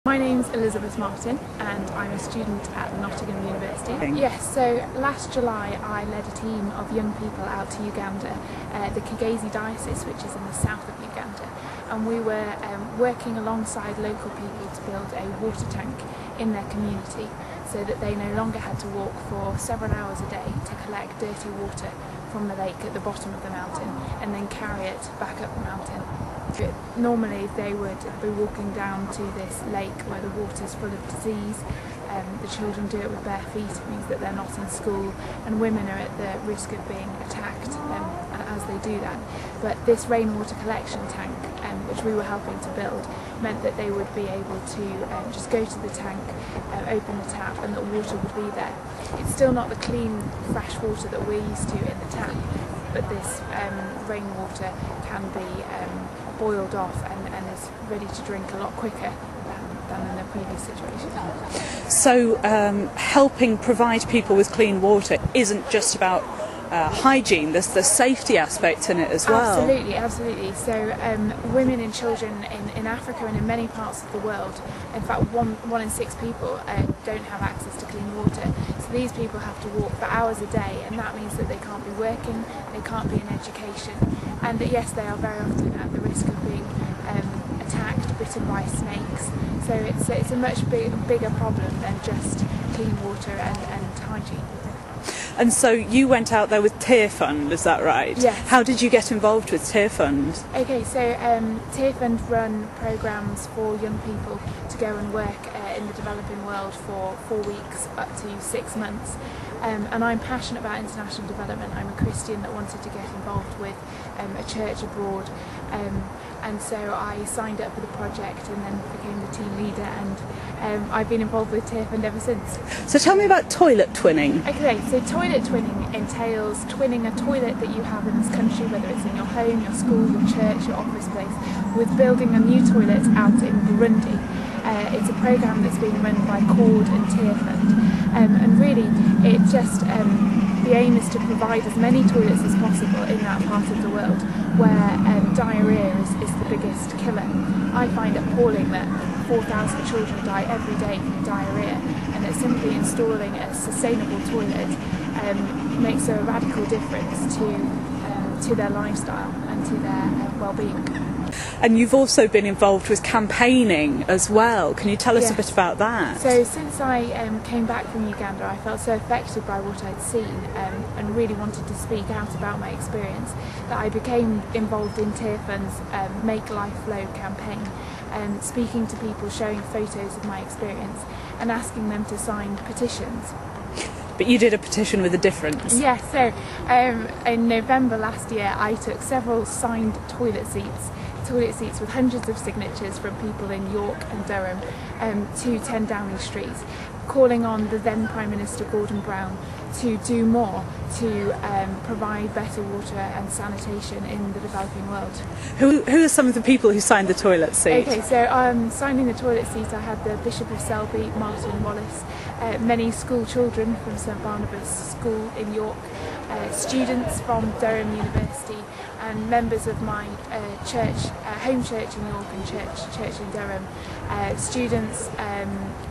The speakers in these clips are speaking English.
My name's Elizabeth Martin and I'm a student at Nottingham University. Yes, so last July I led a team of young people out to Uganda, the Kigezi diocese, which is in the south of Uganda, and we were working alongside local people to build a water tank in their community so that they no longer had to walk for several hours a day to collect dirty water from the lake at the bottom of the mountain and then carry it back up the mountain. Normally they would be walking down to this lake where the water's full of disease. The children do it with bare feet, it means that they're not in school, and women are at the risk of being attacked as they do that. But this rainwater collection tank, which we were helping to build, meant that they would be able to just go to the tank, open the tap, and the water would be there. It's still not the clean, fresh water that we're used to in the tap, but this rainwater can be boiled off and is ready to drink a lot quicker than in the previous situation. So helping provide people with clean water isn't just about hygiene, there's the safety aspect in it as well. Absolutely, absolutely. So women and children in Africa and in many parts of the world, in fact one in 6 people don't have access to clean water. So these people have to walk for hours a day, and that means that they can't be working, they can't be in education, and that yes, they are very often at the risk of being attacked, bitten by snakes. So it's a much bigger problem than just clean water and hygiene. And so you went out there with Tear Fund, is that right? Yes. How did you get involved with Tear Fund? Okay, so Tear Fund run programmes for young people to go and work in the developing world for 4 weeks up to 6 months. And I'm passionate about international development. I'm a Christian that wanted to get involved with a church abroad. And so I signed up for the project and then became the team leader, and I've been involved with Tear Fund ever since. So tell me about toilet twinning. Okay, so toilet twinning entails twinning a toilet that you have in this country, whether it's in your home, your school, your church, your office place, with building a new toilet out in Burundi. It's a programme that's being run by Cord and Tear Fund, and really it just the aim is to provide as many toilets as possible in that part of the world where diarrhoea is the biggest killer. I find it appalling that 4,000 children die every day from diarrhoea, and that simply installing a sustainable toilet makes a radical difference to their lifestyle and to their well-being. And you've also been involved with campaigning as well. Can you tell us a bit about that? So since I came back from Uganda, I felt so affected by what I'd seen and really wanted to speak out about my experience that I became involved in Tear Fund's Make Life Flow campaign, speaking to people, showing photos of my experience and asking them to sign petitions. But you did a petition with a difference. Yes, so in November last year I took several signed toilet seats with hundreds of signatures from people in York and Durham to 10 Downing Street, calling on the then Prime Minister Gordon Brown to do more to provide better water and sanitation in the developing world. Who are some of the people who signed the toilet seat? Okay, so signing the toilet seat I had the Bishop of Selby, Martin Wallace, many school children from St Barnabas School in York, students from Durham University, and members of my church, home church in York and church in Durham, students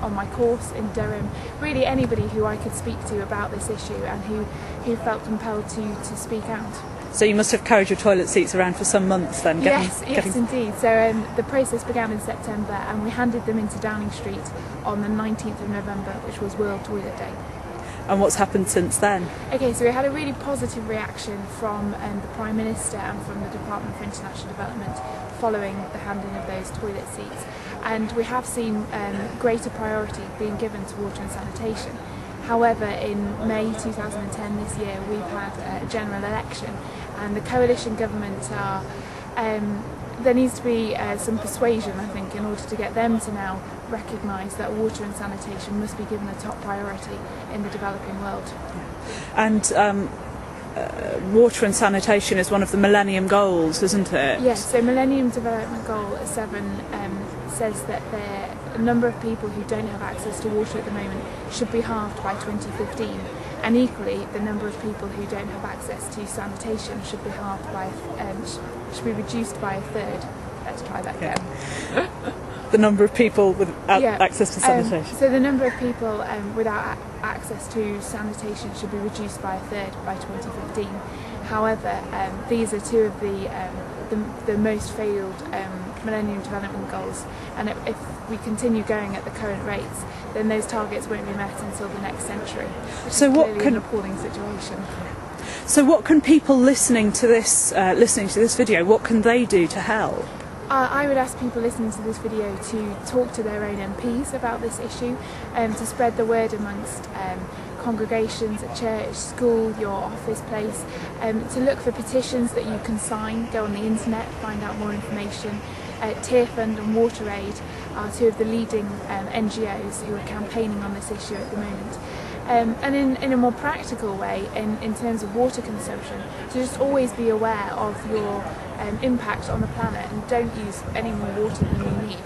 on my course in Durham, really anybody who I could speak to about this issue and who felt compelled to speak out. So you must have carried your toilet seats around for some months then? Yes, indeed. So the process began in September and we handed them into Downing Street on the 19th of November, which was World Toilet Day. And what's happened since then? Okay, so we had a really positive reaction from the Prime Minister and from the Department for International Development following the handing of those toilet seats. And we have seen greater priority being given to water and sanitation. However, in May 2010 this year, we've had a general election, and the coalition government are there needs to be some persuasion, I think, in order to get them to now recognise that water and sanitation must be given a top priority in the developing world. And water and sanitation is one of the Millennium Goals, isn't it? Yes, so Millennium Development Goal 7 says that the number of people who don't have access to water at the moment should be halved by 2015. And equally, the number of people who don't have access to sanitation should be halved by, should be reduced by a third. Let's try that again. the number of people without access to sanitation? So the number of people without access to sanitation should be reduced by a third by 2015. However, these are two of the most failed Millennium Development Goals, and if we continue going at the current rates, then those targets won't be met until the next century. So what can an appalling situation? So what can people listening to this video, what can they do to help? I would ask people listening to this video to talk to their own MPs about this issue, to spread the word amongst congregations at church, school, your office place, to look for petitions that you can sign, go on the internet, find out more information. Tear Fund and WaterAid are two of the leading NGOs who are campaigning on this issue at the moment. And in a more practical way, in terms of water consumption, to just always be aware of your impact on the planet and don't use any more water than you need.